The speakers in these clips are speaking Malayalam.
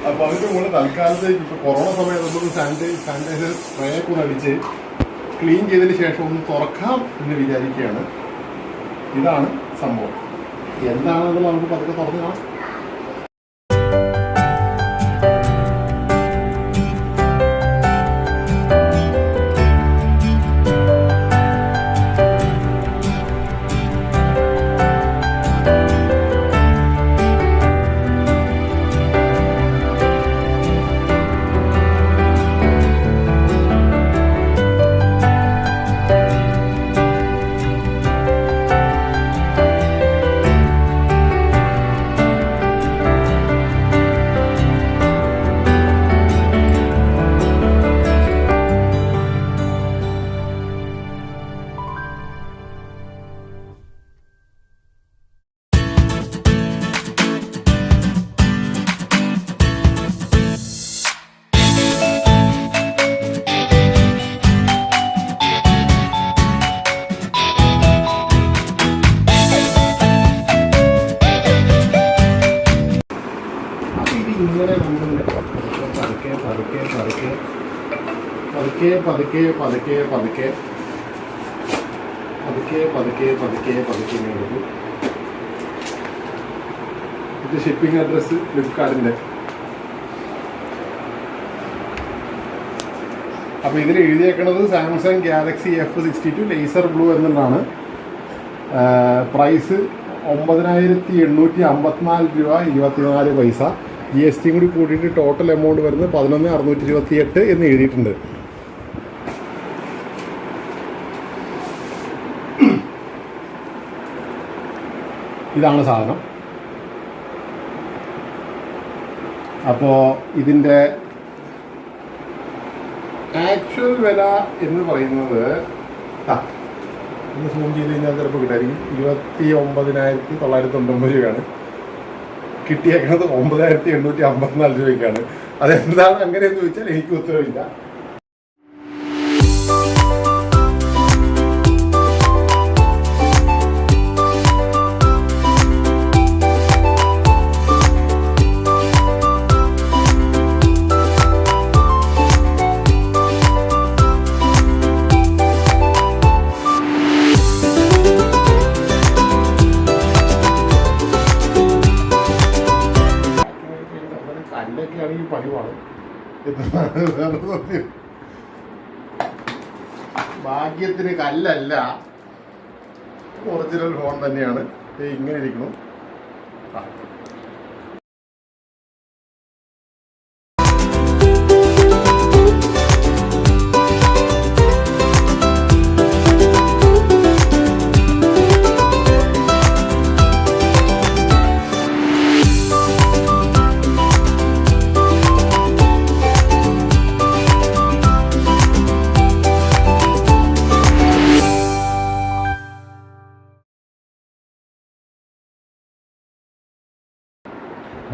അപ്പോൾ അതിൻ്റെ മുകളിൽ തൽക്കാലത്തേക്ക് ഇപ്പോൾ കൊറോണ സമയത്ത് നമുക്ക് സാനിറ്റൈസർ സ്പ്രേ കൂടെ അടിച്ച് ക്ലീൻ ചെയ്തതിന് ശേഷം ഒന്ന് തുറക്കാം എന്ന് വിചാരിക്കുകയാണ്. ഇതാണ് സംഭവം. എന്താണെന്നുള്ളത് നമുക്ക് പതുക്കെ തുറന്ന് കാണാം. ഇങ്ങനെ നമ്മൾ പതുക്കെ പതുക്കെ പതുക്കെ പതുക്കെ പതുക്കെ പതുക്കെ പതുക്കെ പതുക്കെ പതുക്കെ പതുക്കെ പതുക്കെ ഇങ്ങനെ കൊടുക്കും. ഇത് ഷിപ്പിംഗ് അഡ്രസ്സ് ഫ്ലിപ്കാർട്ടിൻ്റെ. അപ്പോൾ ഇതിൽ എഴുതിയേക്കുന്നത് Samsung Galaxy F62 laser blue എന്നുള്ളതാണ്. പ്രൈസ് 9,854 രൂപ 24 പൈസ. GST കൂടി കൂട്ടിയിട്ട് ടോട്ടൽ എമൗണ്ട് വരുന്നത് 11,628 എന്ന് എഴുതിയിട്ടുണ്ട്. ഇതാണ് സാധനം. അപ്പോൾ ഇതിൻ്റെ ആക്ച്വൽ വില എന്ന് പറയുന്നത് ഒന്ന് സൂം ചെയ്ത് കഴിഞ്ഞാൽ ചിലപ്പോൾ കിട്ടായിരിക്കും 29,999 രൂപയാണ്. കിട്ടിയേക്കുന്നത് 9,854 രൂപയ്ക്കാണ്. അതെന്താണ് അങ്ങനെയെന്ന് ചോദിച്ചാൽ എനിക്ക് ഉത്തരവില്ല. കല്ലൊക്കെയാണെങ്കിൽ പണിവാണ്. ഭാഗ്യത്തിന് കല്ലല്ല, ഒറിജിനൽ ഫോൺ തന്നെയാണ്. ഇങ്ങനെ ഇരിക്കണം.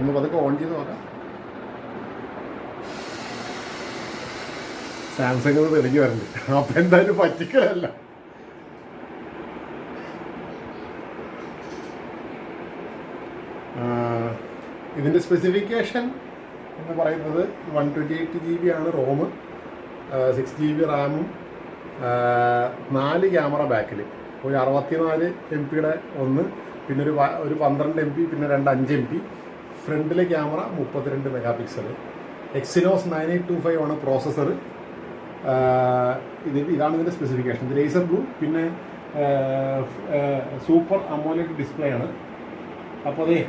ഒന്ന് പതുക്കെ ഓൺ ചെയ്ത് നോക്കാം. സാംസങ് തെളിഞ്ഞു വരണ്ട്. അപ്പം എന്തായാലും പറ്റിക്കലല്ല. ഇതിൻ്റെ സ്പെസിഫിക്കേഷൻ എന്ന് പറയുന്നത് 128 GB ആണ് റോം, 6 GB റാമും, 4 ക്യാമറ ബാക്കിൽ, ഒരു 64 MP ഒന്ന്, പിന്നെ ഒരു 12 MP, പിന്നെ 2 5 MP. ഫ്രണ്ടിലെ ക്യാമറ 32 മെഗാപിക്സൽ. എക്സിനോസ് 9825 ആണ് പ്രോസസ്സർ. ഇതാണ് ഇതിൻ്റെ സ്പെസിഫിക്കേഷൻ. ഇത് ലേസർ ബ്ലൂ, പിന്നെ സൂപ്പർ അമോലെഡ് ഡിസ്പ്ലേ ആണ്. അപ്പോൾ അതെ,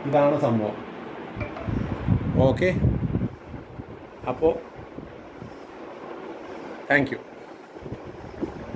ഇതാണ് സംഭവം. ഓക്കെ, അപ്പോൾ താങ്ക് യു.